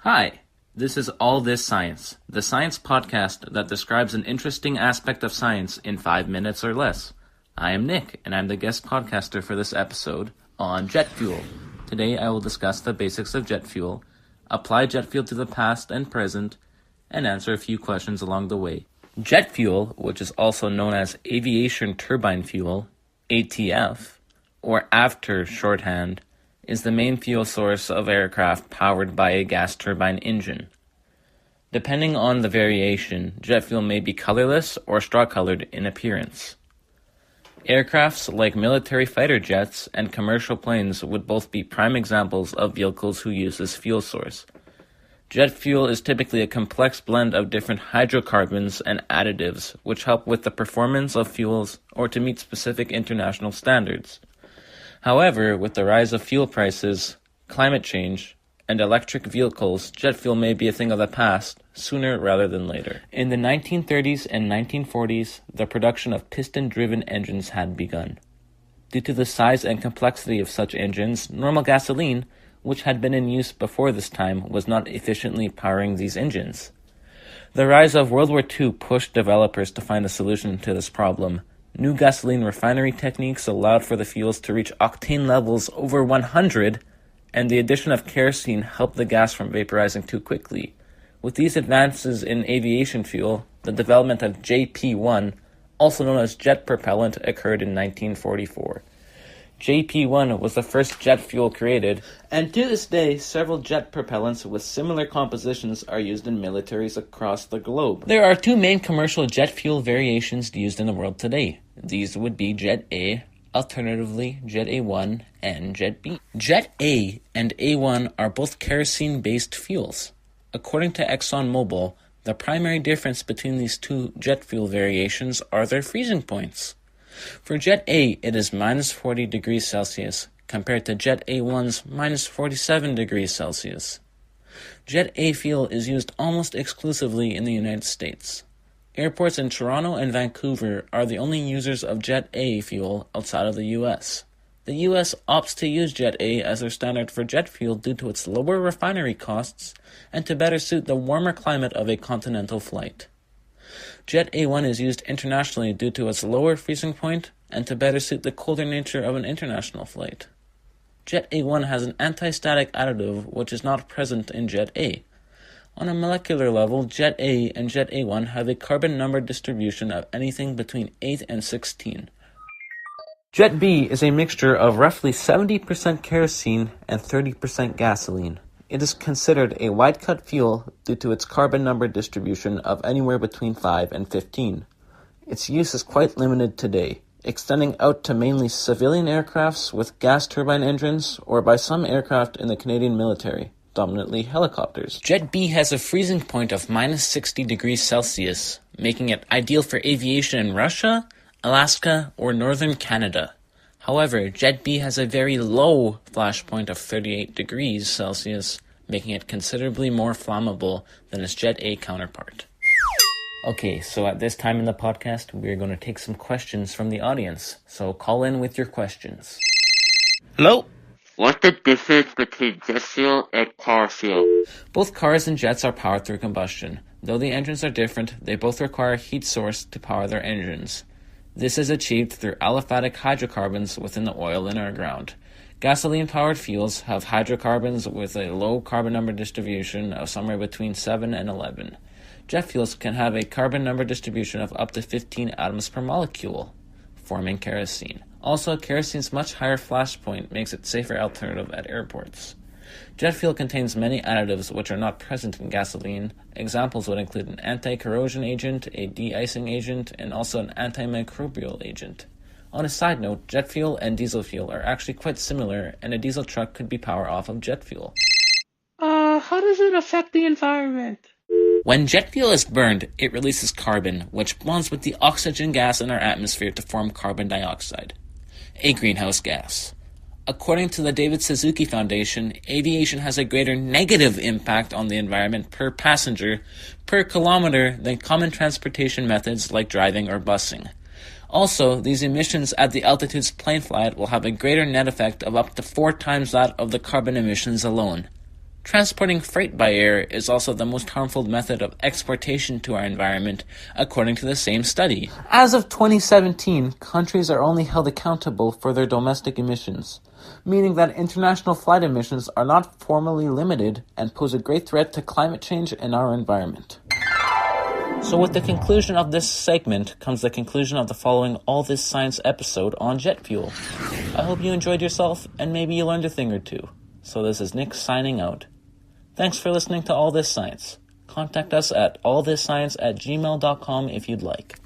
Hi, this is All This Science, the science podcast that describes an interesting aspect of science in 5 minutes or less. I am Nick, and I'm the guest podcaster for this episode on jet fuel. Today I will discuss the basics of jet fuel, apply jet fuel to the past and present, and answer a few questions along the way. Jet fuel, which is also known as aviation turbine fuel, ATF, or after shorthand, is the main fuel source of aircraft powered by a gas turbine engine. Depending on the variation, jet fuel may be colorless or straw-colored in appearance. Aircrafts like military fighter jets and commercial planes would both be prime examples of vehicles who use this fuel source. Jet fuel is typically a complex blend of different hydrocarbons and additives, which help with the performance of fuels or to meet specific international standards. However, with the rise of fuel prices, climate change, and electric vehicles, jet fuel may be a thing of the past, sooner rather than later. In the 1930s and 1940s, the production of piston-driven engines had begun. Due to the size and complexity of such engines, normal gasoline, which had been in use before this time, was not efficiently powering these engines. The rise of World War II pushed developers to find a solution to this problem. New gasoline refinery techniques allowed for the fuels to reach octane levels over 100, and the addition of kerosene helped the gas from vaporizing too quickly. With these advances in aviation fuel, the development of JP1, also known as jet propellant, occurred in 1944. JP1 was the first jet fuel created, and to this day, several jet propellants with similar compositions are used in militaries across the globe. There are two main commercial jet fuel variations used in the world today. These would be Jet A, alternatively Jet A1, and Jet B. Jet A and A1 are both kerosene-based fuels. According to ExxonMobil, the primary difference between these two jet fuel variations are their freezing points. For Jet A, it is minus 40 degrees Celsius, compared to Jet A1's minus 47 degrees Celsius. Jet A fuel is used almost exclusively in the United States. Airports in Toronto and Vancouver are the only users of Jet A fuel outside of the U.S. The U.S. opts to use Jet A as their standard for jet fuel due to its lower refinery costs and to better suit the warmer climate of a continental flight. Jet A1 is used internationally due to its lower freezing point and to better suit the colder nature of an international flight. Jet A1 has an anti-static additive which is not present in Jet A. On a molecular level, Jet A and Jet A1 have a carbon number distribution of anything between 8 and 16. Jet B is a mixture of roughly 70% kerosene and 30% gasoline. It is considered a wide-cut fuel due to its carbon number distribution of anywhere between 5 and 15. Its use is quite limited today, extending out to mainly civilian aircrafts with gas turbine engines or by some aircraft in the Canadian military, dominantly helicopters. Jet B has a freezing point of minus 60 degrees Celsius, making it ideal for aviation in Russia, Alaska, or northern Canada. However, Jet B has a very low flash point of 38 degrees Celsius, making it considerably more flammable than its Jet A counterpart. Okay, so at this time in the podcast, we're going to take some questions from the audience. So call in with your questions. Hello? What's the difference between jet fuel and car fuel? Both cars and jets are powered through combustion. Though the engines are different, they both require a heat source to power their engines. This is achieved through aliphatic hydrocarbons within the oil in our ground. Gasoline-powered fuels have hydrocarbons with a low carbon number distribution of somewhere between 7 and 11. Jet fuels can have a carbon number distribution of up to 15 atoms per molecule, forming kerosene. Also, kerosene's much higher flash point makes it a safer alternative at airports. Jet fuel contains many additives which are not present in gasoline. Examples would include an anti-corrosion agent, a de-icing agent, and also an antimicrobial agent. On a side note, jet fuel and diesel fuel are actually quite similar, and a diesel truck could be powered off of jet fuel. How does it affect the environment? When jet fuel is burned, it releases carbon, which bonds with the oxygen gas in our atmosphere to form carbon dioxide, a greenhouse gas. According to the David Suzuki Foundation, aviation has a greater negative impact on the environment per passenger per kilometer than common transportation methods like driving or busing. Also, these emissions at the altitudes plane flight will have a greater net effect of up to 4 times that of the carbon emissions alone. Transporting freight by air is also the most harmful method of exportation to our environment, according to the same study. As of 2017, countries are only held accountable for their domestic emissions, meaning that international flight emissions are not formally limited and pose a great threat to climate change and our environment. So with the conclusion of this segment comes the conclusion of the following All This Science episode on jet fuel. I hope you enjoyed yourself and maybe you learned a thing or two. So this is Nick signing out. Thanks for listening to All This Science. Contact us at allthisscience@gmail.com if you'd like.